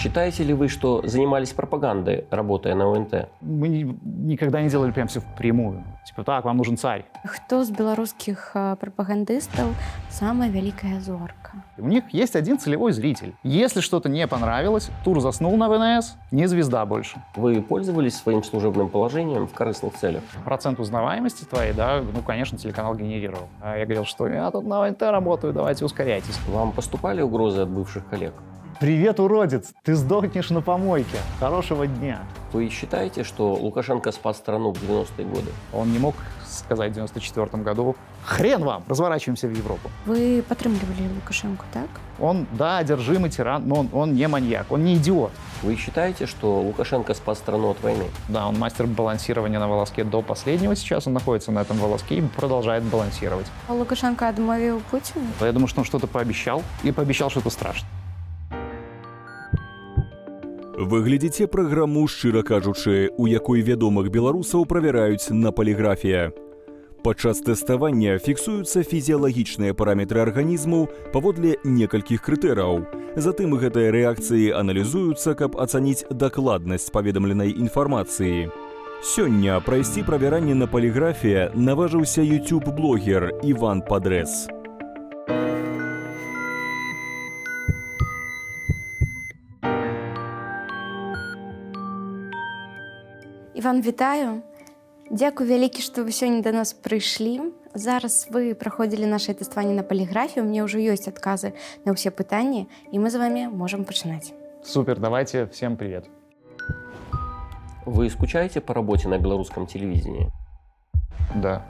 Считаете ли вы, что занимались пропагандой, работая на ОНТ? Мы никогда не делали прям все впрямую. Типа, так, вам нужен царь. Хто з беларускіх прапагандыстаў самая вялікая зорка? У них есть один целевой зритель. Если что-то не понравилось, Тур заснул на ВНС, не звезда больше. Вы пользовались своим служебным положением в корыстных целях? Процент узнаваемости твоей, да, ну, конечно, телеканал генерировал. А я говорил, что я тут на ОНТ работаю, давайте ускоряйтесь. Вам поступали угрозы от бывших коллег? Привет, уродец, ты сдохнешь на помойке. Хорошего дня. Вы считаете, что Лукашенко спас страну в 90-е годы? Он не мог сказать в 94 году: хрен вам, разворачиваемся в Европу. Вы падтрымлівалі Лукашенко, так? Он, да, одержимый тиран, но он не маньяк, он не идиот. Вы считаете, что Лукашенко спас страну от войны? Да, он мастер балансирования на волоске до последнего. Сейчас он находится на этом волоске и продолжает балансировать. А Лукашенко адмовіў Путіну? Я думаю, что он что-то пообещал, и пообещал что-то страшное. Вы глядзіце праграму «Шчыра кажучы», у якой вядомых беларусаў правяраюць на паліграфія. Падчас тэставання фіксуюцца фізіялагічныя параметры арганізму паводле некалькіх крытэрыяў. Затым гэтыя рэакцыі аналізуюцца, каб ацаніць дакладнасць паведамленай інфармацыі. Сёння прайсці правяранне на паліграфія наважыўся YouTube-блогер Іван Падрэс. Іван, вітаю. Дзякуй вялікі, што вы сёння да нас прыйшлі. Зараз вы праходзілі наша тэставанне на паліграфію. У меня ўжо ёсць адказы на ўсе пытанні, і мы з вами можам пачынаць. Супер, давайте, всем привет. Вы скучаете по работе на белорусском телевидении? Да.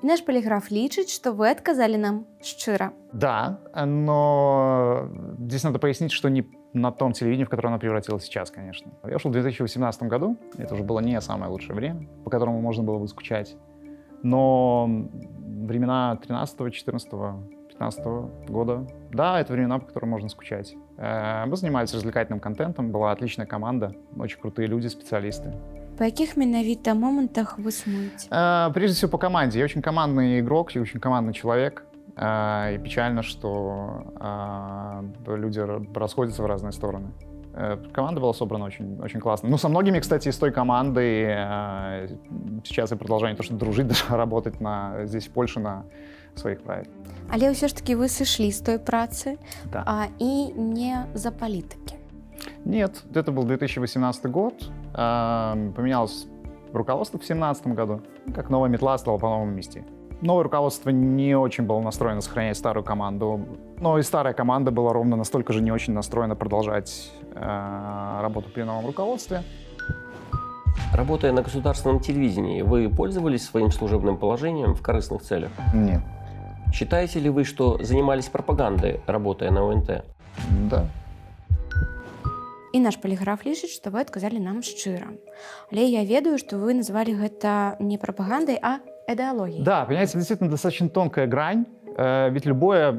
І наш паліграф лічыць, што вы адказалі нам шчыра. Да, но здесь надо пояснить, что не на том телевидении, в которое она превратилась сейчас, конечно. Я ушел в 2018 году, это уже было не самое лучшее время, по которому можно было бы скучать. Но времена 13, 14, 15 года, да, это времена, по которым можно скучать. Мы занимались развлекательным контентом, была отличная команда, очень крутые люди, специалисты. По якіх менавіта момантах вы сумуеце? Прежде всего по команде. Я очень командный игрок, я очень командный человек. И печально, что люди расходятся в разные стороны. Команда была собрана очень, очень классно. Ну, со многими, кстати, из той команды сейчас я продолжаю не то что дружить, даже работать здесь, в Польше, на своих проектах. Але ўсё ж таки вы сышлі з той працы, Да. і не за палітыкі. Нет, это был 2018 год. Поменялось руководство в 2017 году. Как новая метла стала по-новому мести. Новое руководство не очень было настроено сохранять старую команду. Но и старая команда была ровно настолько же не очень настроена продолжать работу при новом руководстве. Работая на государственном телевидении, вы пользовались своим служебным положением в корыстных целях? Нет. Считаете ли вы, что занимались пропагандой, работая на ОНТ? Да. І наш паліграф лічыць, што вы адказалі нам шчыра. Але я ведаю, што вы назвалі гэта не прапагандай, а идеологией. Да, понимаете, действительно достаточно тонкая грань, ведь любая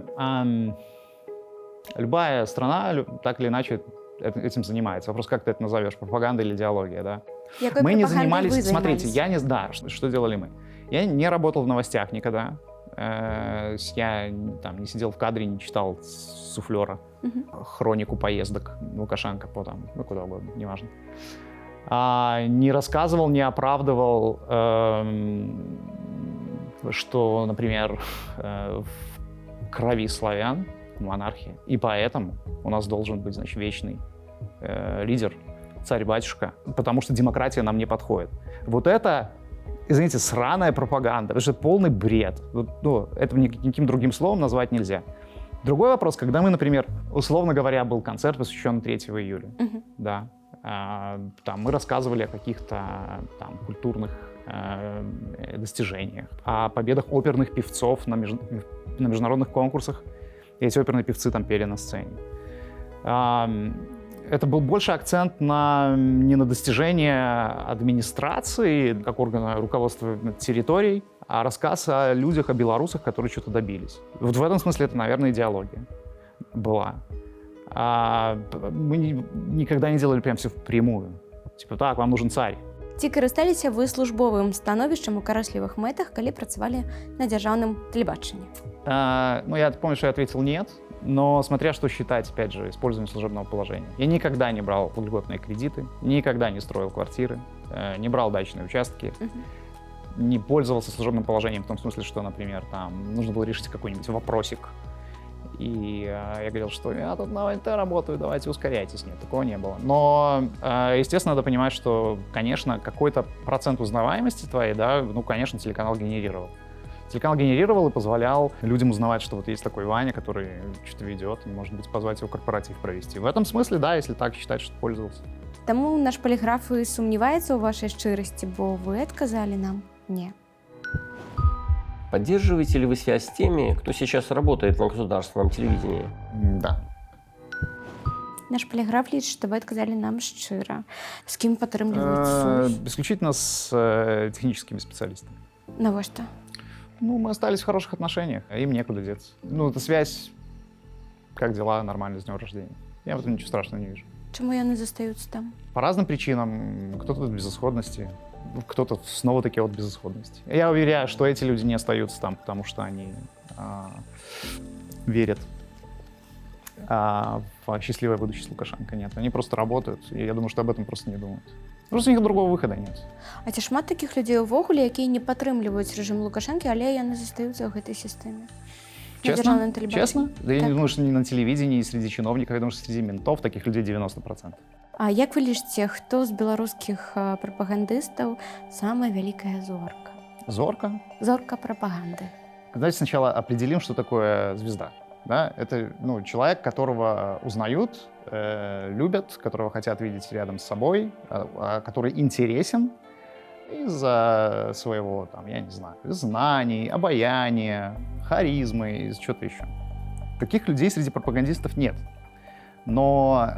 страна так или иначе этим занимается. Вопрос, как ты это назовешь, пропаганда или идеология, да? Мы не занимались, смотрите, что делали мы? Я не работал в новостях никогда, я там не сидел в кадре, не читал с суфлера хронику поездок Лукашенко куда угодно, неважно. Не рассказывал, не оправдывал, что, например, в крови славян монархия, и поэтому у нас должен быть, значит, вечный лидер, царь-батюшка, потому что демократия нам не подходит. Вот это, извините, сраная пропаганда, это же полный бред. Ну, это никаким другим словом назвать нельзя. Другой вопрос, когда мы, например, условно говоря, был концерт, посвященный 3 июля, да, там мы рассказывали о каких-то там культурных достижениях, о победах оперных певцов на международных конкурсах. И эти оперные певцы там пели на сцене. Это был больше акцент не на достижения администрации, как органа руководства территорией, а рассказ о людях, о белорусах, которые что-то добились. Вот в этом смысле это, наверное, идеология была. Мы никогда не делали прям все впрямую. Типа, так, вам нужен царь. Ці карысталіся вы службовым становішчам у карыслівых мэтах, калі працавалі на дзяржаўным тэлебачанні? Ну, я помню, что я ответил нет. Но смотря что считать, опять же, использованием служебного положения. Я никогда не брал льготные кредиты, никогда не строил квартиры, не брал дачные участки, не пользовался служебным положением в том смысле, что, например, там нужно было решить какой-нибудь вопросик. И я говорил, что я тут на ОНТ работаю, давайте ускоряйтесь. Нет, такого не было. Но, естественно, надо понимать, что, конечно, какой-то процент узнаваемости твоей, да, ну, конечно, телеканал генерировал. Телеканал генерировал и позволял людям узнавать, что вот есть такой Ваня, который что-то ведет, и, может быть, позвать его корпоратив провести. В этом смысле, да, если так считать, что пользовался. Тому наш поліграф і сумнівається у вашій щирості, бо ви відказали нам «ні». Поддерживаете ли вы связь с теми, кто сейчас работает на государственном телевидении? Да. Наш поліграф лічить, що ви відказали нам щиро. З ким підтримують сувязь? Исключительно с техническими специалистами. Навіщо? Ну, мы остались в хороших отношениях, а им некуда деться. Ну, эта связь, как дела, нормально, с днем рождения. Я в этом ничего страшного не вижу. Чому вони зостаються там? По разным причинам. Кто-то от безысходности, кто-то снова-таки от безысходности. Я уверяю, что эти люди не остаются там, потому что они верят в счастливое будущее с Лукашенко. Нет, они просто работают, и я думаю, что об этом просто не думают. Просто у них другого выхода нет. А ці шмат таких людей увогуле, які не підтримують режим Лукашенка, але яны застаюцца ў гэтай сістэме? Честно? Честно? Да я Так. не думаю, что не на телевидении, и среди чиновников, я думаю, что среди ментов таких людей 90%. А як вы лічыце, хто з беларускіх прапагандыстаў самая вялікая зорка? Зорко. Зорка прапаганды. Давайте сначала определим, что такое звезда. Да? Это человек, которого узнают, любят, которого хотят видеть рядом с собой, который интересен из-за своего, там, я не знаю, знаний, обаяния, харизмы, из чего-то еще. Таких людей среди пропагандистов нет. Но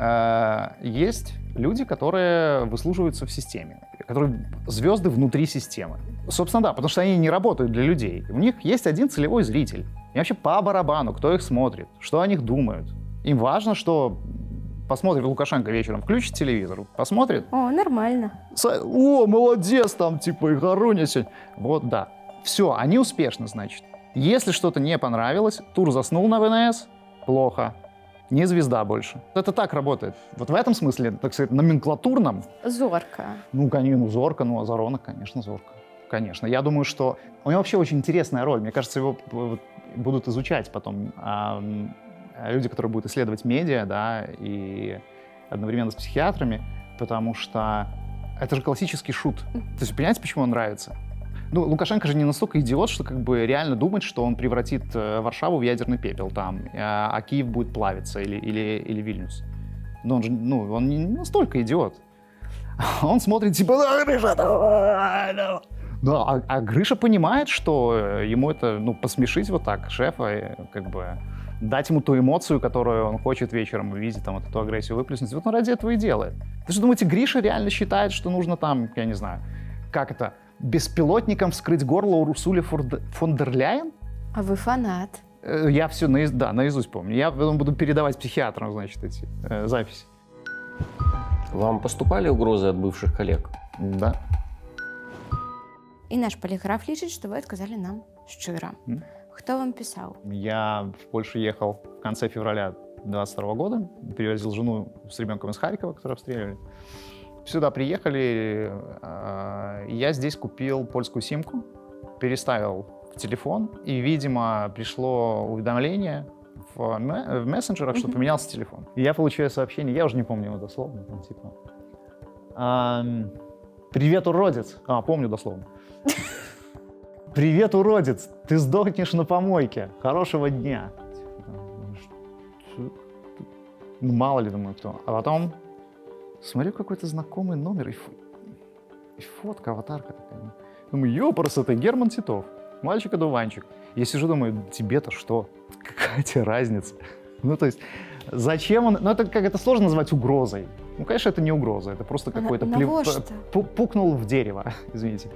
есть люди, которые выслуживаются в системе, которые звезды внутри системы. Собственно, да, потому что они не работают для людей. У них есть один целевой зритель. И вообще по барабану, кто их смотрит, что о них думают. Им важно, что посмотрит Лукашенко вечером, включит телевизор, посмотрит. О, нормально. О, молодец, там, типа, и хоронят сегодня. Вот, да. Все, они успешны, значит. Если что-то не понравилось, Тур заснул на ВНС, плохо. Не звезда больше. Это так работает. Вот в этом смысле, так сказать, номенклатурном. Зорка. Ну, конечно, Зорко, ну, Азаронок, конечно, Зорко. Конечно. Я думаю, что у него вообще очень интересная роль. Мне кажется, его будут изучать потом люди, которые будут исследовать медиа, да, и одновременно с психиатрами, потому что это же классический шут. То есть, понимаете, почему он нравится? Ну, Лукашенко же не настолько идиот, что как бы реально думать, что он превратит Варшаву в ядерный пепел там, а Киев будет плавиться или Вильнюс. Но он же, он не настолько идиот. Он смотрит типа, да, Гриша, давай. Да, а Гриша понимает, что ему это, посмешить вот так шефа, как бы дать ему ту эмоцию, которую он хочет вечером увидеть, там, вот эту агрессию выплеснуть. Вот он ради этого и делает. Вы что думаете, Гриша реально считает, что нужно там, я не знаю, как это, беспилотником вскрыть горло Урсуле фон дер Ляйен? А вы фанат. Я все наизусть помню. Я потом буду передавать психиатрам, значит, эти записи. Вам поступали угрозы от бывших коллег? Да. І наш поліграф лічить, що ви відказали нам щиро. Хто вам писал? Я в Польшу ехал в конце февраля 2022 года, перевозил жену с ребенком из Харькова, которую обстреливали. Сюда приехали, и я здесь купил польскую симку, переставил в телефон, и, видимо, пришло уведомление в мессенджерах, что поменялся телефон. И я получаю сообщение, я уже не помню его дословно, там типа «Привет, уродец!» Помню дословно. «Привет, уродец! Ты сдохнешь на помойке! Хорошего дня!» Ну, мало ли, думаю, кто. А потом смотрю, какой-то знакомый номер, и фотка, аватарка такая. Думаю, ёпрст, это Герман Титов, мальчик-одуванчик. Я сижу, думаю, тебе-то что? Какая тебе разница? Ну, то есть, зачем он... Ну, это сложно назвать угрозой. Ну, конечно, это не угроза, это просто какой-то пукнул в дерево, извините.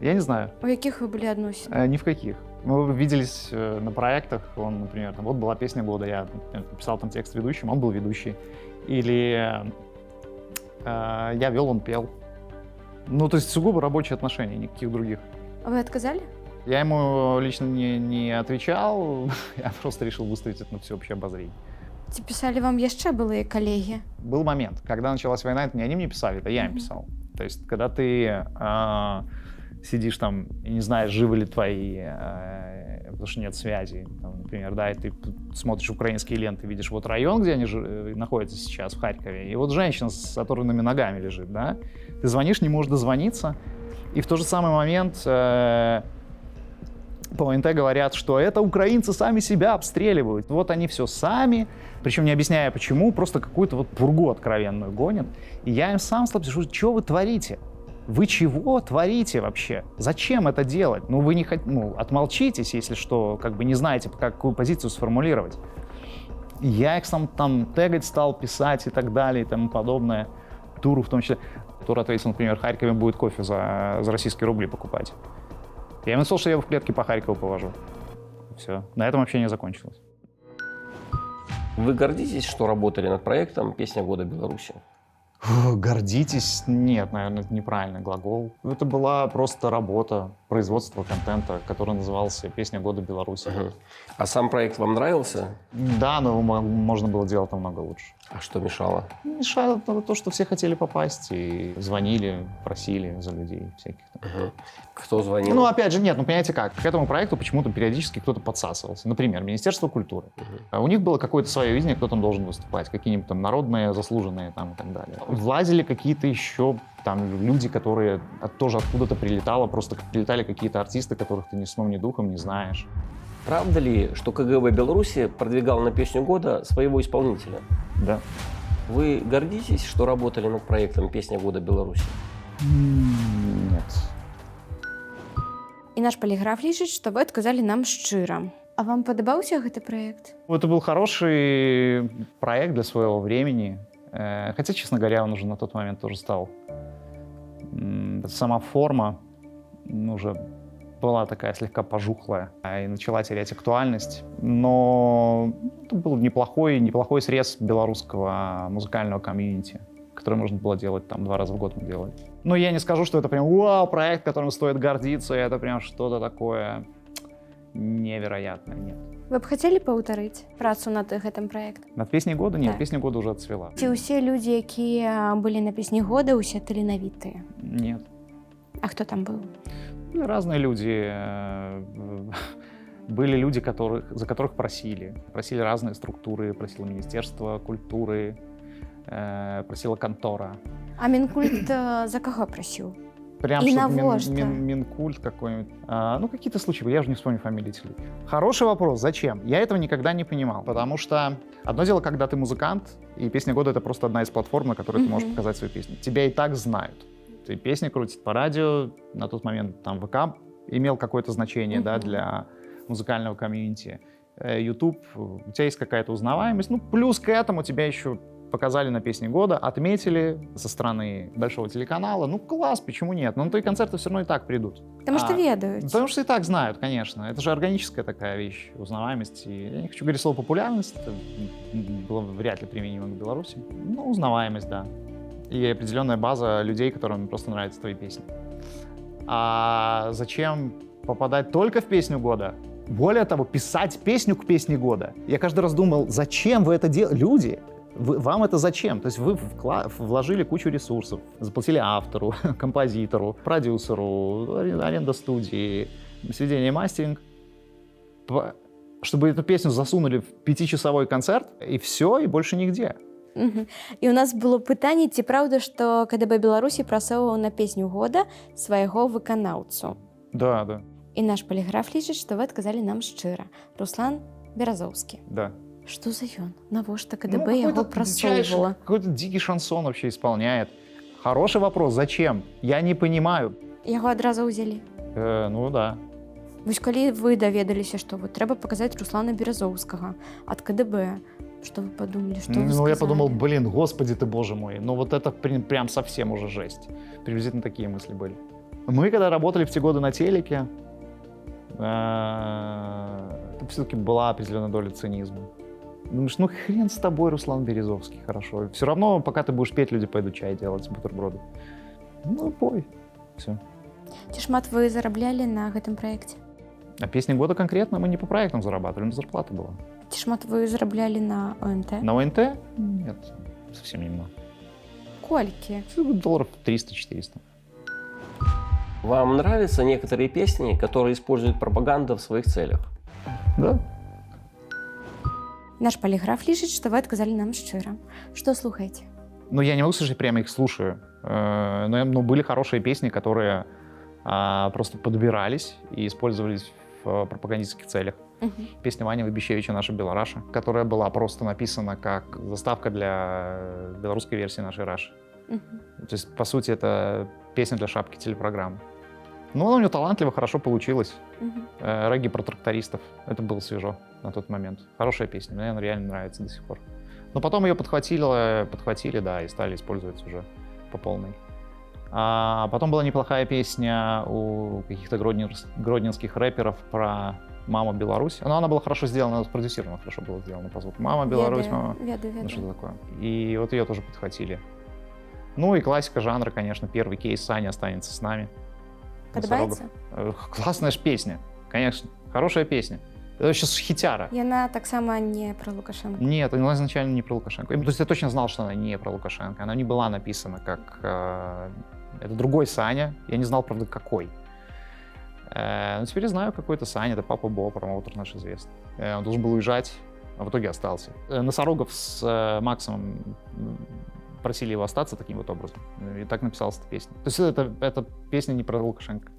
Я не знаю. У яких вы были относены? Ни в каких. Мы виделись на проектах, он, например, вот была песня года, я писал там текст ведущим, он был ведущий. Или я вел, он пел. Ну, то есть сугубо рабочие отношения, никаких других. А вы отказали? Я ему лично не отвечал, я просто решил выставить это на всеобщее обозрение. Ці писали вам яшчэ былыя калегі? Был момент, когда началась война, это не они мне писали, это я им писал. То есть, когда ты сидишь там и не знаешь, живы ли твои, потому что нет связи, там, например, да, и ты смотришь украинские ленты, видишь вот район, где они находятся сейчас, в Харькове, и вот женщина с оторванными ногами лежит, да, ты звонишь, не можешь дозвониться, и в тот же самый момент по ОНТ говорят, что это украинцы сами себя обстреливают. Вот они все сами, причем не объясняя почему, просто какую-то вот пургу откровенную гонят. И я им сам стал писать, что вы творите? Вы чего творите вообще? Зачем это делать? Ну вы не отмолчитесь, если что, как бы не знаете, какую позицию сформулировать. И я их сам там тегать стал, писать и так далее и тому подобное. Туру в том числе. Тур ответил, например, в Харькове будет кофе за российские рубли покупать. Я ему сказал, что я его в клетке по Харькову повожу. Все. На этом общение закончилось. Вы гордитесь, что работали над проектом «Песня года Беларуси»? Гордитесь? Нет, наверное, это неправильный глагол. Это была просто работа, производство контента, который назывался «Песня года Беларуси». А сам проект вам нравился? Да, но можно было делать намного лучше. А что мешало? Мешало то, что все хотели попасть и звонили, просили за людей всяких. Кто звонил? Ну, опять же, нет, ну, понимаете как, к этому проекту почему-то периодически кто-то подсасывался. Например, Министерство культуры. У них было какое-то свое видение, кто там должен выступать, какие-нибудь там народные, заслуженные там и так далее. Влазили какие-то еще там люди, которые тоже откуда-то прилетали какие-то артисты, которых ты ни сном, ни духом не знаешь. Правда ли, что КГБ Беларуси продвигал на «Песню года» своего исполнителя? Да. Вы гордитесь, что работали над проектом «Песня года Беларуси»? Нет. І наш паліграф лічыць, што вы адказалі нам шчыра. А вам падабаўся гэты праект? Это был хороший проект для своего времени. Хотя, честно говоря, он уже на тот момент тоже стал. Сама форма уже была такая слегка пожухлая и начала терять актуальность. Но это был неплохой срез белорусского музыкального комьюнити, который можно было делать там 2 раза в год мы делали. Но я не скажу, что это прям вау, проект, которым стоит гордиться, это прям что-то такое невероятное, нет. Вы б хацелі паўтарыць працу над гэтым праектам? Над «Песней года? Нет, Да. «Песня года» уже отцвела. Ці ўсе людзі, якія былі на песні года, усе таленавітыя? Нет. А хто там быў? Разные люди. Были люди, за которых просили. Просили разные структуры, просило Министерство культуры, просила контора. А Мінкульт за каго прасіў? Прям И что навошта? Минкульт какой-нибудь. Ну, какие-то случаи, я уже не вспомню фамилии этих людей. Хороший вопрос, зачем? Я этого никогда не понимал, потому что одно дело, когда ты музыкант, и «Песня года» — это просто одна из платформ, на которой ты можешь показать свои песни. Тебя и так знают. Ты песни крутят по радио, на тот момент там ВК имел какое-то значение, да, для музыкального комьюнити. YouTube, у тебя есть какая-то узнаваемость. Ну, плюс к этому тебя еще показали на «Песне года», отметили со стороны большого телеканала. Ну, класс, почему нет? Но на твои концерты все равно и так придут. Потому что ведаюць. Потому что и так знают, конечно. Это же органическая такая вещь, узнаваемость. И я не хочу говорить слово «популярность», это было вряд ли применимо к Беларуси. Ну, узнаваемость, да. И определенная база людей, которым просто нравятся твои песни. А зачем попадать только в «Песню года»? Более того, писать песню к «Песне года». Я каждый раз думал, зачем вы это делаете? Люди, вам это зачем? То есть вы вложили кучу ресурсов, заплатили автору, композитору, продюсеру, аренда студии, сведение, мастеринг, чтобы эту песню засунули в 5-часовой концерт, и все, и больше нигде. І у нас было пытанне, ці праўда, што КДБ Беларусі прасоўваў на «Песню года» свайго выканаўцу. Да, да. І наш паліграф лічыць, што вы адказалі нам шчыра. Руслан Беразоўскі. Да. Што за ён? Навошта КДБ яго прасоўвала? Какой-то дикий шансон вообще исполняет. Хороший вопрос, зачем? Я не понимаю. Яго адразу ўзялі. Ну да. Вось калі вы даведаліся, што вот трэба паказаць Руслана Беразоўскага ад КДБ, что вы подумали, что вы сказали? Я подумал, блин, господи ты, боже мой, ну вот это прям совсем уже жесть. Приблизительно такие мысли были. Мы когда работали в те годы на телеке, это все-таки была определенная доля цинизма. Думаешь, ну хрен с тобой, Руслан Березовский, хорошо. Все равно, пока ты будешь петь, люди пойдут чай делать, бутерброды. Ну, пой. Все. Ці шмат вы зараблялі на гэтым праекце? А песни года конкретно мы не по проектам зарабатывали, зарплата была. Ці шмат вы зарабляли на ОНТ? На ОНТ? Нет, совсем немного. Колькі? Долларов 300-400. Вам нравятся некоторые песни, которые используют пропаганду в своих целях? Да. Наш поліграф лічыць, што вы адказалі нам шчыра. Што слухаеце? Ну, я не могу сказать, прямо их слушаю. Но были хорошие песни, которые просто подбирались и использовались в пропагандистских целях. Песня Вани Выбищевича «Наша Белораша», которая была просто написана как заставка для белорусской версии нашей Раши. То есть, по сути, это песня для шапки телепрограммы. Ну, она у нее талантливо, хорошо получилась. Регги про трактористов. Это было свежо на тот момент. Хорошая песня, мне она реально нравится до сих пор. Но потом ее подхватили, да, и стали использовать уже по полной. А потом была неплохая песня у каких-то гродненских рэперов про «Мама Беларусь». Но она была хорошо сделана, она спродюсирована, хорошо было сделано по звуку. «Мама Беларусь», «Мама». Ну, что такое. И вот ее тоже подхватили. Ну и классика жанра, конечно, первый кейс «Саня останется с нами». Подобаецца? Классная ж песня, конечно, хорошая песня. Это сейчас хитяра. И она так само не про Лукашенко? Нет, она изначально не про Лукашенко. То есть я точно знал, что она не про Лукашенко. Она не была написана как... это другой Саня, я не знал, правда, какой. Но теперь я знаю, какой-то Саня, это папа Бо, промоутер наш известный. Он должен был уезжать, а в итоге остался. Носорогов с Максом просили его остаться таким вот образом. И так написалась эта песня. То есть это песня не про Лукашенко.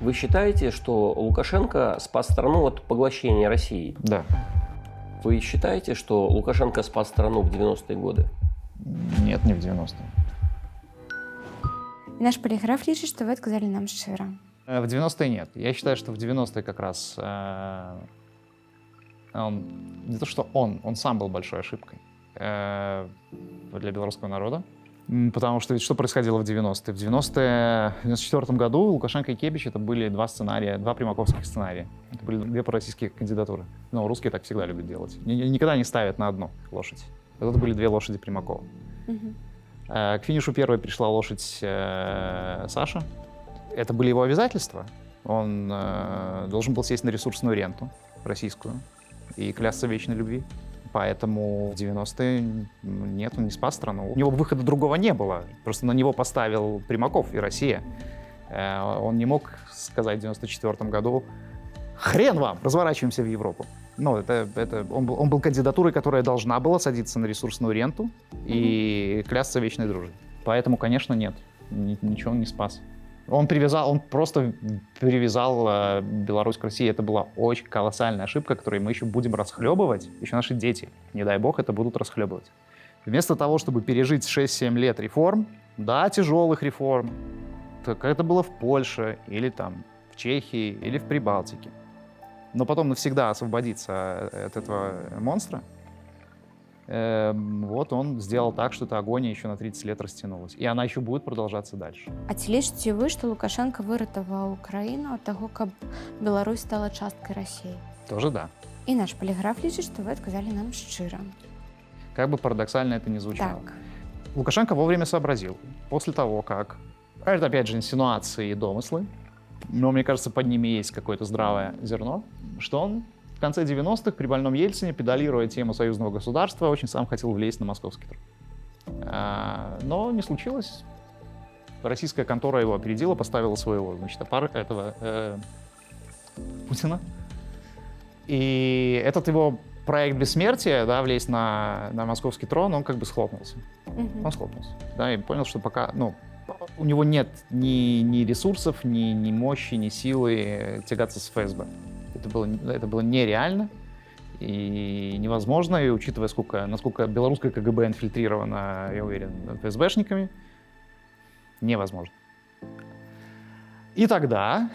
Вы считаете, что Лукашенко спас страну от поглощения России? Да. Вы считаете, что Лукашенко спас страну в 90-е годы? Нет, не в 90-е. Наш поліграф лічыць, што вы адказалі нам шчыра. В 90-е нет. Я считаю, что в 90-е как раз не то, что он сам был большой ошибкой для белорусского народа. Потому что ведь что происходило в 90-е? В 94 году Лукашенко и Кебич — это были два сценария, два примаковских сценария. Это были две пророссийские кандидатуры. Ну, русские так всегда любят делать. Никогда не ставят на одну лошадь. Это были две лошади Примакова. К финишу первой пришла лошадь Саша. Это были его обязательства. Он должен был сесть на ресурсную ренту российскую и клясться вечной любви. Поэтому в 90-е нет, он не спас страну. У него выхода другого не было. Просто на него поставил Примаков и Россия. Он не мог сказать в 94 году: «Хрен вам, разворачиваемся в Европу». Ну, он был кандидатурой, которая должна была садиться на ресурсную ренту и клясться вечной дружбой. Поэтому, конечно, нет, ничего он не спас. Он просто привязал Беларусь к России. Это была очень колоссальная ошибка, которую мы еще будем расхлебывать. Еще наши дети, не дай бог, это будут расхлебывать. Вместо того, чтобы пережить 6-7 лет реформ, да, тяжелых реформ, как это было в Польше, или там в Чехии, или в Прибалтике, но потом навсегда освободиться от этого монстра, вот он сделал так, что эта агония еще на 30 лет растянулась. И она еще будет продолжаться дальше. А ці лічыце вы, што Лукашенко выратаваў Украіну ад таго, каб Беларусь стала часткай России? Тоже да. І наш поліграф лічыць, што вы адказалі нам шчыра. Как бы парадоксально это ни звучало. Так. Лукашенко вовремя сообразил. После того, как... Это, опять же, инсинуации и домыслы. Но, мне кажется, под ними есть какое-то здравое зерно. Что он в конце 90-х при больном Ельцине, педалируя тему союзного государства, очень сам хотел влезть на московский трон. Но не случилось. Российская контора его опередила, поставила своего, значит, Путина. И этот его проект бессмертия, да, влезть на московский трон, он как бы схлопнулся. Он схлопнулся. Да, и понял, что пока, у него нет ни ресурсов, ни мощи, ни силы тягаться с ФСБ. Это было нереально и невозможно, и учитывая, насколько белорусское КГБ инфильтрировано, я уверен, ФСБшниками, невозможно. И тогда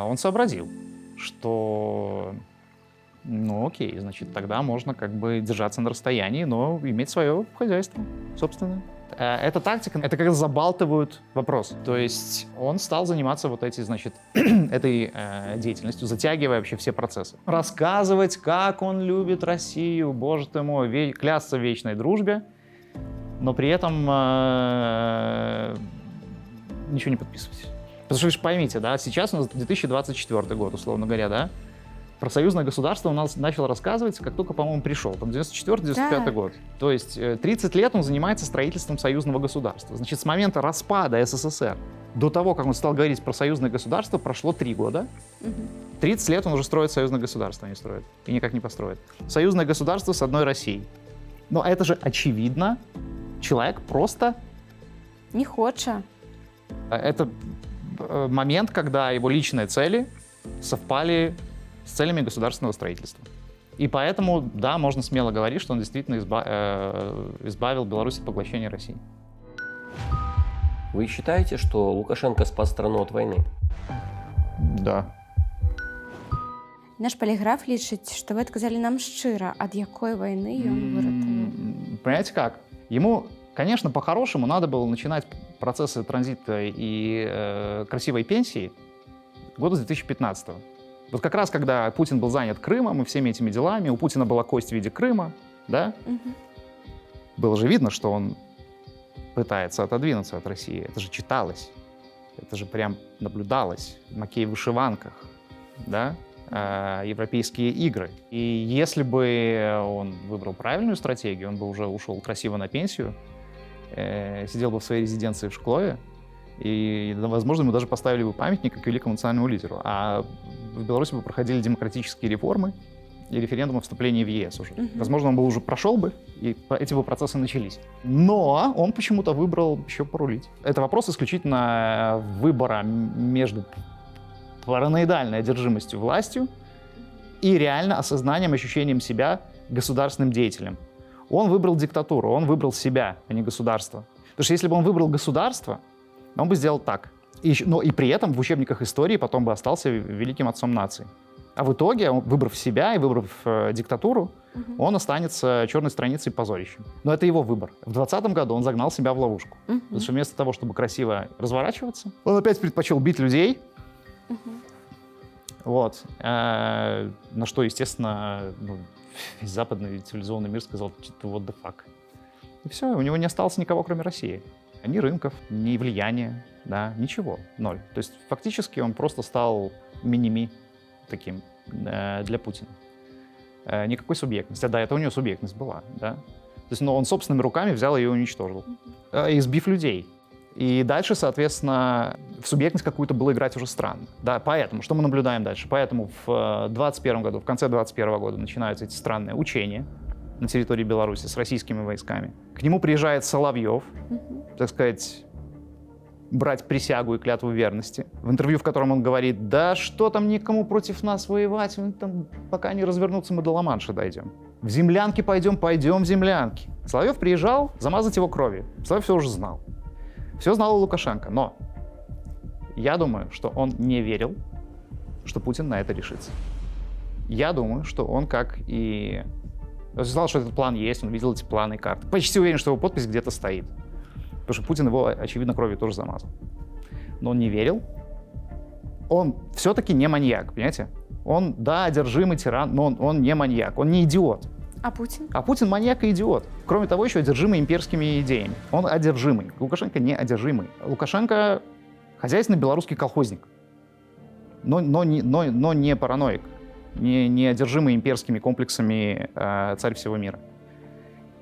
он сообразил, что, окей, значит, тогда можно как бы держаться на расстоянии, но иметь свое хозяйство собственное. Эта тактика, это когда забалтывают вопрос. То есть он стал заниматься этой деятельностью, затягивая вообще все процессы. Рассказывать, как он любит Россию, боже ты мой, клясться в вечной дружбе, но при этом ничего не подписывать. Потому что вы же поймите, да, сейчас у нас 2024 год, условно говоря, да? Про союзное государство у нас начало рассказываться, как только, по-моему, пришел, там 94-95 год. То есть 30 лет он занимается строительством союзного государства. Значит, с момента распада СССР до того, как он стал говорить про союзное государство, прошло 3 года. 30 лет он уже строит союзное государство, не строит. И никак не построит. Союзное государство с одной Россией. Но это же очевидно. Человек просто... Не хоча. Это момент, когда его личные цели совпали с целями государственного строительства. И поэтому, да, можно смело говорить, что он действительно избавил Беларусь от поглощения России. Вы считаете, что Лукашенко спас страну от войны? Да. Наш поліграф лічыць, што вы адказалі нам шчыра, ад якой вайны ён выратаваў. Понимаете как? Ему, конечно, по-хорошему надо было начинать процессы транзита и красивой пенсии года с 2015-го. Вот как раз, когда Путин был занят Крымом и всеми этими делами, у Путина была кость в виде Крыма, да? Было же видно, что он пытается отодвинуться от России. Это же читалось, это же прям наблюдалось. Макей в вышиванках, да? Европейские игры. И если бы он выбрал правильную стратегию, он бы уже ушел красиво на пенсию, сидел бы в своей резиденции в Шклове, и, возможно, ему даже поставили бы памятник как великому национальному лидеру. А в Беларуси бы проходили демократические реформы и референдум о вступлении в ЕС уже. Возможно, он бы уже прошел бы, и эти бы процессы начались. Но он почему-то выбрал еще порулить. Это вопрос исключительно выбора между параноидальной одержимостью властью и реально осознанием, ощущением себя государственным деятелем. Он выбрал диктатуру, он выбрал себя, а не государство. Потому что если бы он выбрал государство, он бы сделал так. Но и при этом в учебниках истории потом бы остался великим отцом нации. А в итоге, выбрав себя и выбрав диктатуру, он останется черной страницей позорищем. Но это его выбор. В 2020 году он загнал себя в ловушку. Потому что вместо того, чтобы красиво разворачиваться, он опять предпочел бить людей. Вот. На что, естественно, весь западный цивилизованный мир сказал, что what the fuck. И все, у него не осталось никого, кроме России. Ни рынков, ни влияния, да, ничего, ноль. То есть фактически он просто стал мини-ми таким для Путина. Никакой субъектности. А до этого у него субъектность была, да. То есть, но он собственными руками взял ее и уничтожил, избив людей. И дальше, соответственно, в субъектность какую-то было играть уже странно. Да, поэтому, что мы наблюдаем дальше? Поэтому в 2021 году, в конце 2021 года начинаются эти странные учения на территории Беларуси с российскими войсками. К нему приезжает Соловьев, так сказать, брать присягу и клятву верности. В интервью, в котором он говорит, да что там никому против нас воевать, там, пока не развернутся, мы до Ла-Манша дойдем. В землянки пойдем в землянки. Соловьев приезжал замазать его кровью. Соловьев все уже знал. Все знал и Лукашенко, но я думаю, что он не верил, что Путин на это решится. Я думаю, что он, как и... Он знал, что этот план есть, он видел эти планы и карты. Почти уверен, что его подпись где-то стоит. Потому что Путин его, очевидно, кровью тоже замазал. Но он не верил. Он все-таки не маньяк, понимаете? Он, да, одержимый тиран, но он не маньяк, он не идиот. А Путин? А Путин маньяк и идиот. Кроме того, еще одержимый имперскими идеями. Он одержимый. Лукашенко не одержимый. Лукашенко хозяйственный белорусский колхозник. Но не параноик. Не одержимый имперскими комплексами царь всего мира.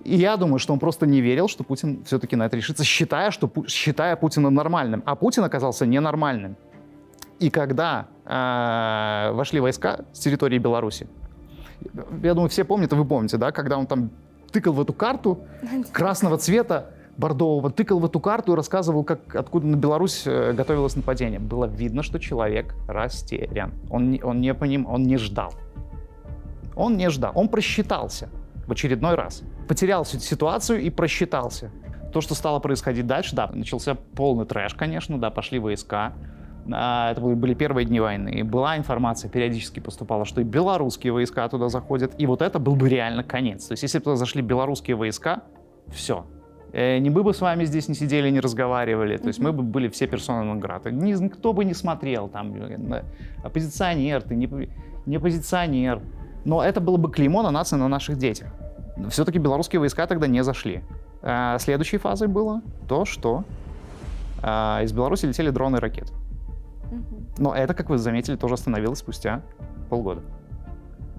И я думаю, что он просто не верил, что Путин все-таки на это решится, считая Путина нормальным. А Путин оказался ненормальным. И когда вошли войска с территории Беларуси, я думаю, все помнят, и вы помните, да, когда он там тыкал в эту карту красного цвета, бордового, тыкал в эту карту и рассказывал, откуда на Беларусь готовилось нападение. Было видно, что человек растерян. Он не ждал. Он не ждал. Он просчитался в очередной раз. Потерял ситуацию и просчитался. То, что стало происходить дальше, да, начался полный трэш, конечно, да, пошли войска. Это были первые дни войны. Была информация, периодически поступала, что и белорусские войска туда заходят. И вот это был бы реально конец. То есть если бы туда зашли белорусские войска, все. Не мы бы с вами здесь не сидели, не разговаривали. То есть мы бы были все персона нон грата. Никто бы не смотрел, там, оппозиционер ты, не оппозиционер. Но это было бы клеймо на нас и на наших детях. Все-таки белорусские войска тогда не зашли. Следующей фазой было то, что из Беларуси летели дроны и ракеты. Мгм. Но это, как вы заметили, тоже остановилось спустя полгода.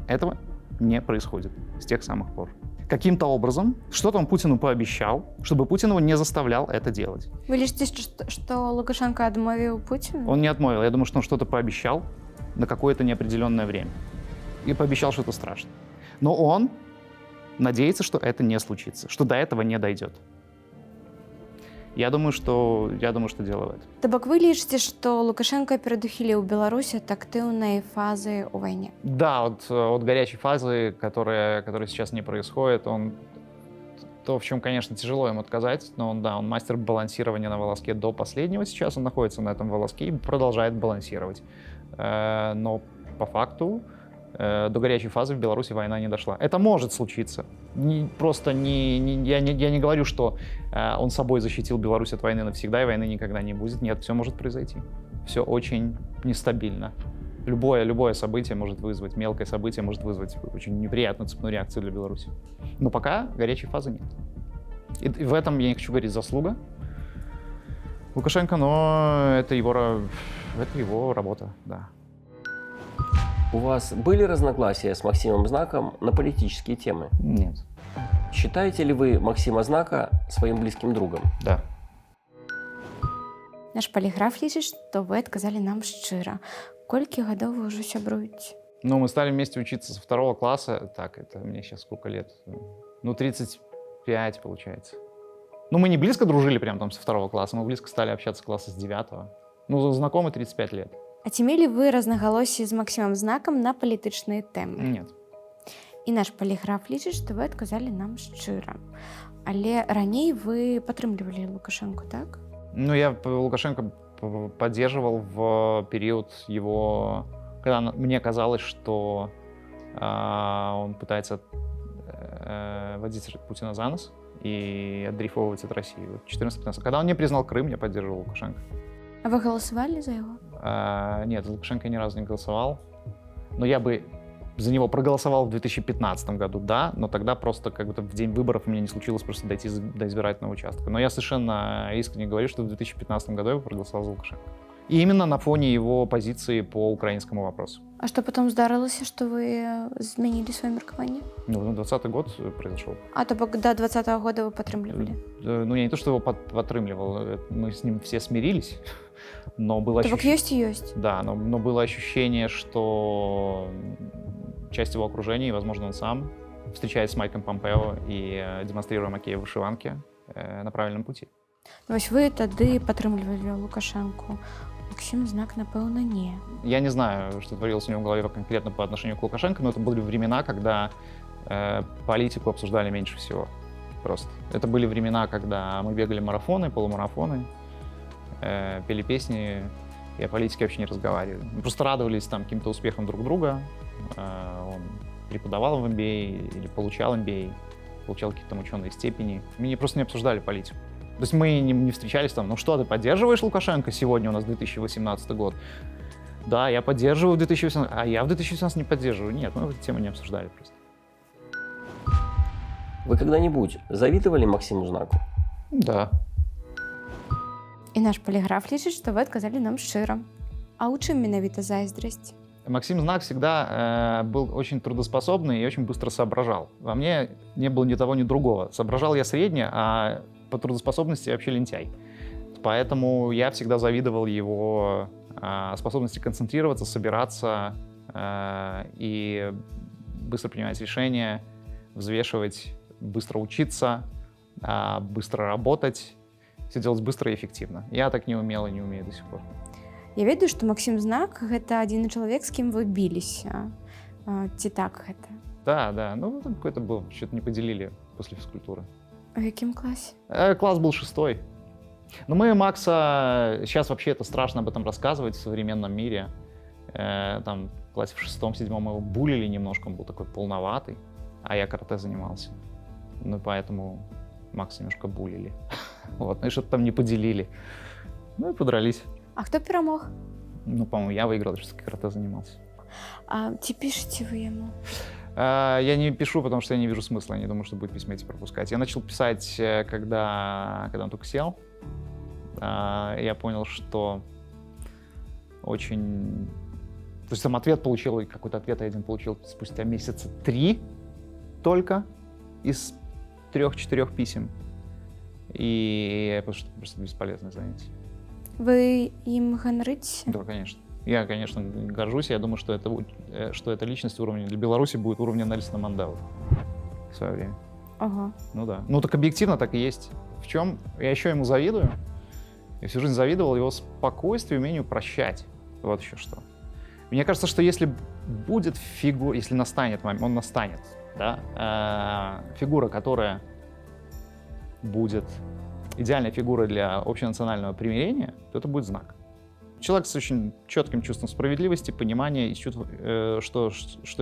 Этого не происходит с тех самых пор. Каким-то образом что-то он Путину пообещал, чтобы Путин его не заставлял это делать. Вы лічыце, што Лукашенко адмовіў Путіну? Он не отмовил. Я думаю, что он что-то пообещал на какое-то неопределенное время. И пообещал что-то страшное. Но он надеется, что это не случится, что до этого не дойдет. Я думаю, что дело в этом. То бок вы лічыце, што Лукашенко перадухіліў Беларусь ад актыўнай фазы ў вайне? Да, от горячей фазы, которая сейчас не происходит, то, в чем, конечно, тяжело ему отказать, но он мастер балансирования на волоске до последнего. Сейчас он находится на этом волоске и продолжает балансировать. Но по факту до горячей фазы в Беларуси война не дошла. Это может случиться. Я не говорю, что он собой защитил Беларусь от войны навсегда, и войны никогда не будет. Нет, все может произойти. Все очень нестабильно. Любое событие может вызвать, мелкое событие может вызвать очень неприятную цепную реакцию для Беларуси. Но пока горячей фазы нет. И в этом я не хочу говорить заслуга Лукашенко, но это его работа, да. У вас были разногласия с Максимом Знаком на политические темы? Нет. Считаете ли вы Максима Знака своим близким другом? Да. Наш поліграф лічыць, што вы адказалі нам шчыра. Колькі гадоў вы ўжо сябруеце? Ну, мы стали вместе учиться со 2 класса. Так, это мне сейчас сколько лет? 35, получается. Ну, мы не близко дружили прям там со 2 класса, мы близко стали общаться класса с 9. Ну, знакомы 35 лет. А ці мелі вы разнагалоссі з Максімам Знакам на палітычныя тэмы? Нет. І наш поліграф лічыць, што вы адказалі нам шчыра. Але раней вы падтрымлівалі Лукашенко, так? Ну, я Лукашенко поддерживал в период его... Когда мне казалось, что он пытается водить Путина за нос и отдрейфовывать от России. 14-15. Когда он не признал Крым, я поддерживал Лукашенко. А вы голосовали за его? Нет, за Лукашенко я ни разу не голосовал. Но я бы за него проголосовал в 2015 году, да, но тогда просто как будто в день выборов у меня не случилось просто дойти до избирательного участка. Но я совершенно искренне говорю, что в 2015 году я бы проголосовал за Лукашенко. И именно на фоне его позиции по украинскому вопросу. А что потом здарылася, что вы змянілі сваё меркаванне? Ну, 20-й год произошел. А то бок до 20-го года вы падтрымлівалі? Ну, я не то, что его подтрымливал, мы с ним все смирились, но было То бок ёсць і ёсць. Да, но было ощущение, что часть его окружения, возможно, он сам, встречаясь с Майком Помпео и демонстрируя Макея в вышиванке, на правильном пути. Ну, вось вы тады падтрымлівалі Лукашенко. Максим Знак, напэўна, не. Я не знаю, что творилось у него в голове конкретно по отношению к Лукашенко, но это были времена, когда политику обсуждали меньше всего. Просто. Это были времена, когда мы бегали марафоны, полумарафоны, пели песни, и о политике вообще не разговаривали. Мы просто радовались там каким-то успехам друг друга. Он преподавал в MBA или получал MBA, получал какие-то там ученые степени. Мы просто не обсуждали политику. То есть мы не встречались там, ну что, ты поддерживаешь Лукашенко? Сегодня у нас 2018 год. Да, я поддерживаю в 2018, а я в 2018 не поддерживаю. Нет, мы эту тему не обсуждали просто. Вы когда-нибудь завидовали Максиму Знаку? Да. І наш поліграф лічыць, што вы адказалі нам шчыра. А ў чым менавіта зайздрасць? Максим Знак всегда был очень трудоспособный и очень быстро соображал. Во мне не было ни того, ни другого. Соображал я средне, а по трудоспособности я вообще лентяй. Поэтому я всегда завидовал его способности концентрироваться, собираться и быстро принимать решения, взвешивать, быстро учиться, быстро работать, все делать быстро и эффективно. Я так не умел и не умею до сих пор. Я ведаю, што Максим Знак — гэта адзіны чалавек, з кім вы біліся. Ці так гэта? Да. Ну, там какой-то был, что-то не поделили после физкультуры. А в якім класе? Класс был 6. Но мы Макса... Сейчас вообще это страшно об этом рассказывать в современном мире. Там в классе в 6-7 его булили немножко, он был такой полноватый, а я карате занимался. Ну, поэтому Макса немножко булили. Вот, ну и что-то там не поделили. Ну и подрались. А хто перамог? Ну, по-моему, я выиграл, что карате занимался. А ці пішаце вы яму? Я не пишу, потому что я не вижу смысла. Я не думаю, что будет письма эти пропускать. Я начал писать, когда он только сел. Я понял, что очень... То есть там ответ получил, какой-то ответ я один получил спустя месяца 3 только из 3-4 писем. И потому что просто бесполезное занятие. Вы им ганрыцеся? Да, конечно. Я, конечно, горжусь. Я думаю, что эта личность уровня для Беларуси будет уровня Нельсона Манделы в свое время. Ого. Ну да. Ну так объективно так и есть. В чем я еще ему завидую? Я всю жизнь завидовал его спокойствию и умению прощать. Вот еще что. Мне кажется, что если будет фигура, если настанет момент, он настанет, да, фигура, которая будет идеальной фигурой для общенационального примирения, то это будет знак. Человек с очень четким чувством справедливости, понимания, и что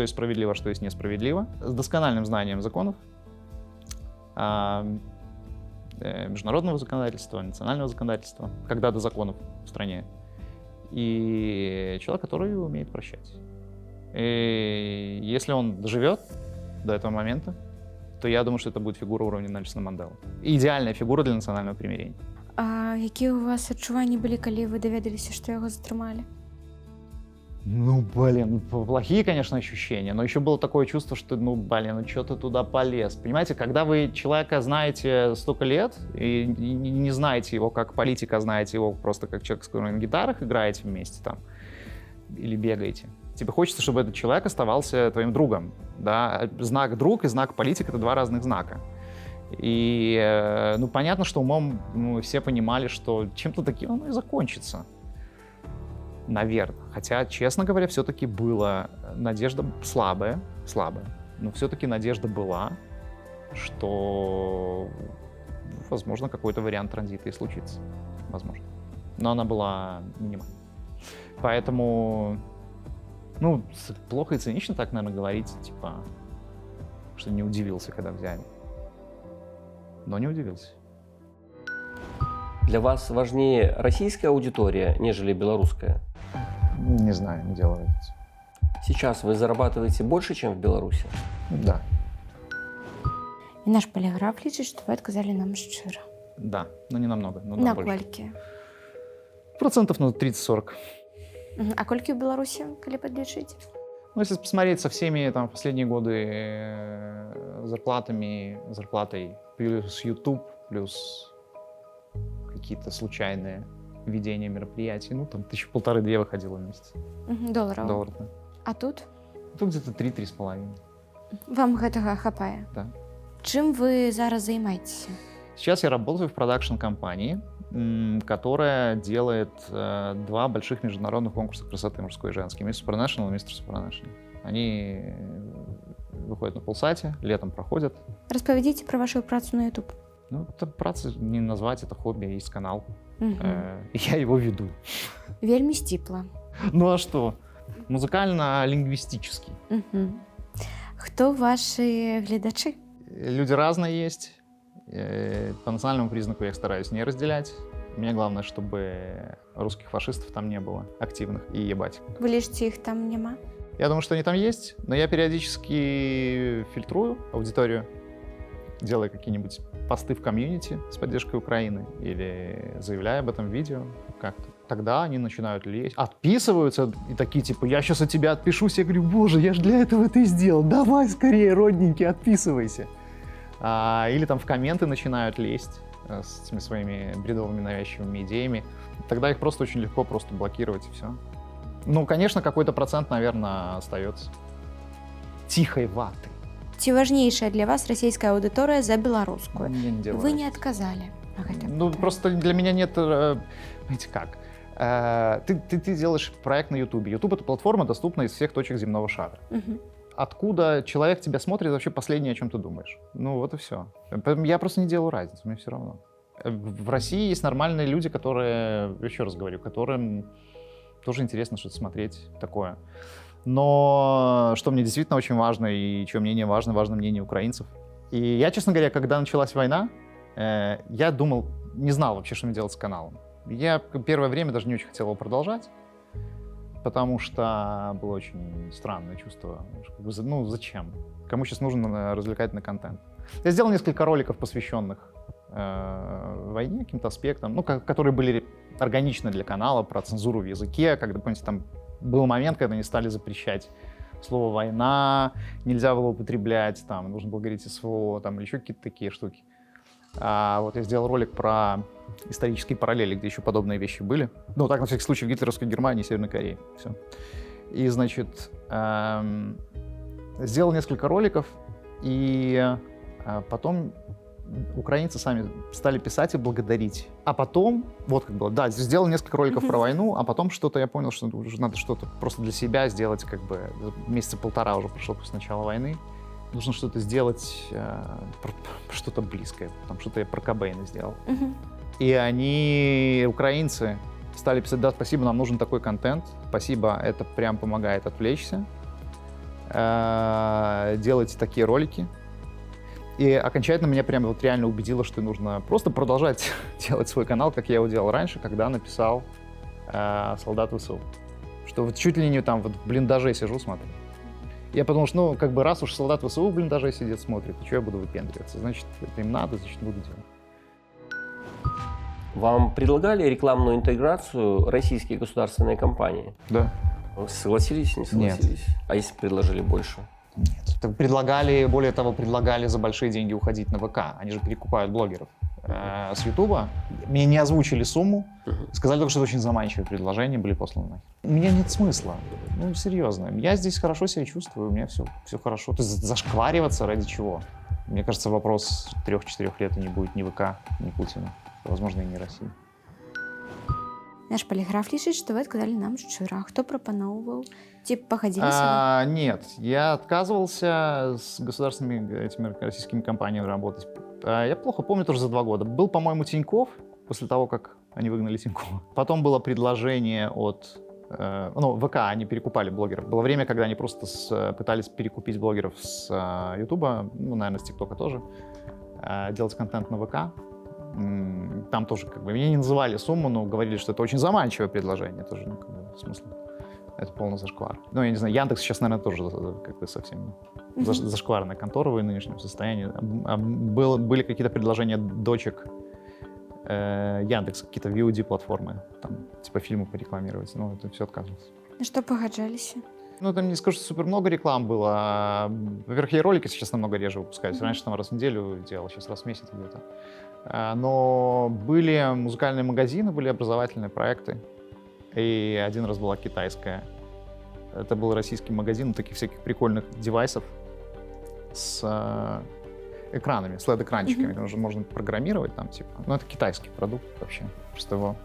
есть справедливо, а что есть несправедливо, с доскональным знанием законов, международного законодательства, национального законодательства, когда до законов в стране, и человек, который умеет прощать. И если он доживет до этого момента, то я думаю, что это будет фигура уровня Нельсона Манделы. Идеальная фигура для национального примирения. А якія у вас адчуванні былі, калі вы даведаліся, што яго затрымалі? Ну, блин, плохие, конечно, ощущения, но еще было такое чувство, что, ну, блин, ну что ты туда полез? Понимаете, когда вы человека знаете столько лет и не знаете его как политика, знаете его просто как человек, с которым на гитарах играете вместе там или бегаете, тебе хочется, чтобы этот человек оставался твоим другом, да? Знак друг и знак политик — это два разных знака. И, ну, понятно, что умом мы все понимали, что чем-то таким оно и закончится. Наверное. Хотя, честно говоря, все-таки была надежда слабая, но все-таки надежда была, что, возможно, какой-то вариант транзита и случится. Возможно. Но она была минимальной. Поэтому, ну, плохо и цинично так, наверное, говорить, типа, что не удивился, когда взяли. Но не удивился. Для вас важнее российская аудитория, нежели белорусская? Не знаю, не делаю разницы. Сейчас вы зарабатываете больше, чем в Беларуси? Да. І наш поліграф лічыць, што вы адказалі нам шчыра. Да, но не намного. Но да, больше. Наколькі? Процентов на 30-40. А колькі ў Беларусі, калі падлічыць? Ну, если посмотреть со всеми там последние годы зарплатой, плюс YouTube, плюс какие-то случайные ведения мероприятий, ну, там 1,5-2 выходило в месяц. Долараў. Долларов, да. А тут? Тут где-то 3-3,5. Вам гэтага хапае? Да. Чым вы зараз займаецеся? Сейчас я работаю в продакшн-компании, которая делает 2 больших международных конкурса красоты мужской и женской. Miss Supranational и Mr. Supranational. Они выходят на Полсате, летом проходят. Распавядзіце пра вашу працу на YouTube. Ну, это праца не назвать, это хобби, есть канал. Угу. Я его веду. Вельмі сціпла. Ну а что? Музыкально-лингвистический. Угу. Хто ваши гледачи? Люди разные есть. По национальному признаку я их стараюсь не разделять. Мне главное, чтобы русских фашистов там не было активных и ебать. Вы лічыце, іх там няма? Я думаю, что они там есть, но я периодически фильтрую аудиторию, делаю какие-нибудь посты в комьюнити с поддержкой Украины или заявляю об этом видео как-то. Тогда они начинают лезть, отписываются и такие типа: я сейчас от тебя отпишусь. Я говорю: боже, я же для этого это и сделал. Давай скорее, родненький, отписывайся. Или там в комменты начинают лезть с этими своими бредовыми навязчивыми идеями. Тогда их просто очень легко просто блокировать и все. Ну, конечно, какой-то процент, наверное, остается тихой ваты. Ці важнейшая для вас расійская аўдыторыя за беларускую? Я не делаю Вы не разницы. отказали на гэта Ну, пытанне. просто для меня нет... Знаете как? Ты делаешь проект на YouTube. YouTube — это платформа, доступная из всех точек земного шара. Мгм. Откуда человек тебя смотрит, вообще последнее, о чем ты думаешь. Ну, вот и все. Поэтому я просто не делаю разницы, мне все равно. В России есть нормальные люди, которые, еще раз говорю, которым тоже интересно что-то смотреть такое. Но что мне действительно очень важно и чье мнение важно, важно мнение украинцев. И я, честно говоря, когда началась война, я думал, не знал вообще, что мне делать с каналом. Я первое время даже не очень хотел его продолжать, потому что было очень странное чувство. Ну, зачем? Кому сейчас нужен развлекательный контент? Я сделал несколько роликов, посвященных войне, каким-то аспектам, ну, которые были органично для канала, про цензуру в языке, когда, помните, там был момент, когда они стали запрещать слово «война», нельзя было употреблять, там, нужно было говорить СВО, там, или еще какие-то такие штуки. Вот я сделал ролик про исторические параллели, где еще подобные вещи были. Ну, так, на всякий случай, в гитлеровской Германии и Северной Корее. Все. И, значит, сделал несколько роликов, и потом украинцы сами стали писать и благодарить. А потом, вот как было, да, сделал несколько роликов про войну, а потом что-то я понял, что уже надо что-то просто для себя сделать, как бы месяца полтора уже прошло после начала войны. Нужно что-то сделать, что-то близкое. Там что-то я про Кобейна сделал. И они, украинцы, стали писать: да, спасибо, нам нужен такой контент. Спасибо, это прям помогает отвлечься. Делайте такие ролики. И окончательно меня прям вот реально убедило, что нужно просто продолжать делать свой канал, как я его делал раньше, когда написал «Солдат ВСУ». Что вот чуть ли не там вот в блиндаже сижу, смотрю. Я подумал, что, ну, как бы раз уж солдат ВСУ в блиндаже сидит, смотрит, то что я буду выпендриваться? Значит, это им надо, значит, буду делать. Вам предлагали рекламную интеграцию российские государственные компании? Да. Вы согласились, не согласились? А если предложили больше? Нет. Так предлагали, более того, предлагали за большие деньги уходить на ВК. Они же перекупают блогеров с Ютуба. Мне не озвучили сумму. Сказали только, что это очень заманчивое предложение, были посланы. У меня нет смысла. Ну, серьезно. Я здесь хорошо себя чувствую, у меня все хорошо. То есть зашквариваться ради чего? Мне кажется, вопрос 3-4 лет и не будет ни ВК, ни Путина. Возможно, и не России. Наш полиграф лічыць, што вы адказалі нам шчыра. Хто прапаноўваў? Ці пагадзіліся вы? Нет, я отказывался с государственными этими российскими компаниями работать. Я плохо помню, тоже за 2 года. Был, по-моему, Тинькофф, после того, как они выгнали Тинькова. Потом было предложение от... ВК, они перекупали блогеров. Было время, когда они просто пытались перекупить блогеров с Ютуба, ну, наверное, с ТикТока тоже, делать контент на ВК. Там тоже, как бы, мне не называли сумму, но говорили, что это очень заманчивое предложение. Тоже, ну, как бы, смысл. Это полный зашквар. Ну, я не знаю, Яндекс сейчас, наверное, тоже как бы совсем зашкварная контора в нынешнем состоянии. Были какие-то предложения дочек Яндекс, какие-то VOD-платформы, там, типа фильмы порекламировать. Ну, это все отказывалось. На што пагаджаліся? Ну, там не скажу, что супер много реклам было. Во-первых, я ролики сейчас намного реже выпускаюсь. Раньше там раз в неделю делал, сейчас раз в месяц где-то. Но были музыкальные магазины, были образовательные проекты. И один раз была китайская. Это был российский магазин таких всяких прикольных девайсов с экранами, с LED-экранчиками. Можно программировать там, типа. Ну, это китайский продукт вообще. Просто его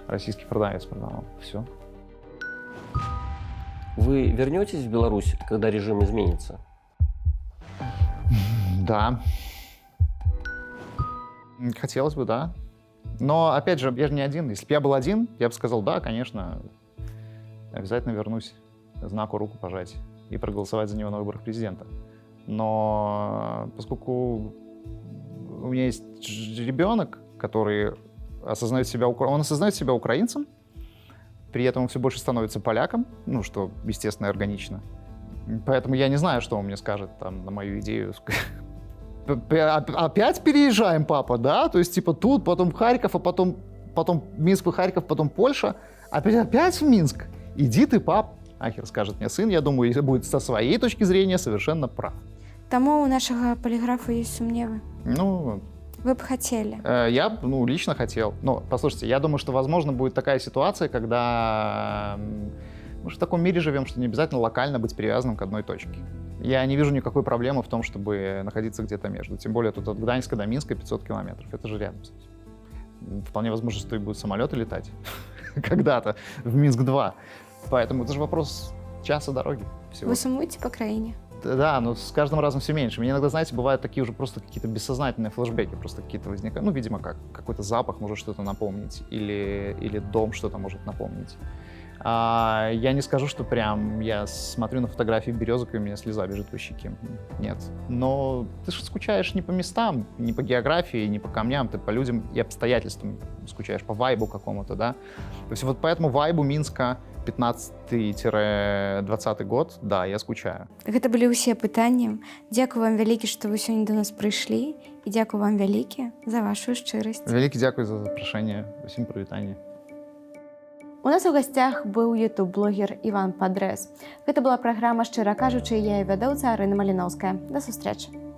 российский продавец продавал. Все. Вы вернетесь в Беларусь, когда режим изменится? Да. Хотелось бы, да. Но, опять же, я же не один. Если бы я был один, я бы сказал, да, конечно, обязательно вернусь, знаку руку пожать и проголосовать за него на выборах президента. Но поскольку у меня есть ребенок, который осознает себя украинцем, при этом он все больше становится поляком, ну, что, естественно, и органично. Поэтому я не знаю, что он мне скажет там на мою идею. Опять переезжаем, папа, да? То есть, типа, тут, потом Харьков, а потом Минск и Харьков, потом Польша. Опять в Минск. Иди ты, пап. Ахер, скажет мне сын. Я думаю, будет со своей точки зрения совершенно прав. Таму у нашага паліграфа есть сумневы. Ну, вы бы хотели? Я, лично хотел. Но, послушайте, я думаю, что, возможно, будет такая ситуация, когда мы же в таком мире живем, что не обязательно локально быть привязанным к одной точке. Я не вижу никакой проблемы в том, чтобы находиться где-то между. Тем более тут от Гданьска до Минска 500 километров. Это же рядом. Вполне возможно, что и будут самолеты летать когда-то в Минск-2. Поэтому это же вопрос часа дороги. Всего. Вы сумуете по краине? Да, но с каждым разом все меньше. Мне иногда, знаете, бывают такие уже просто какие-то бессознательные флешбеки, просто какие-то возникают. Ну, видимо, какой-то запах может что-то напомнить, или дом что-то может напомнить. Я не скажу, что прям я смотрю на фотографии березок, и у меня слеза бежит по щеке. Нет. Но ты же скучаешь не по местам, не по географии, не по камням, ты по людям и обстоятельствам скучаешь, по вайбу какому-то, да. То есть вот по этому вайбу Минска 15-20 год, да, я скучаю. Гэта былі ўсе пытанні. Дзякую вам вялікі, што вы сёння до нас прыйшлі, і дзякую вам вялікі за вашу шчырасць. Вялікі дзякуй за запрашэнне, усім прывітанне. У нас у гасцях быў ютуб-блогер Іван Падрэс. Гэта была праграма «Шчыра кажучы», я і вядоўца Арына Маліноўская. Да сустрэчы.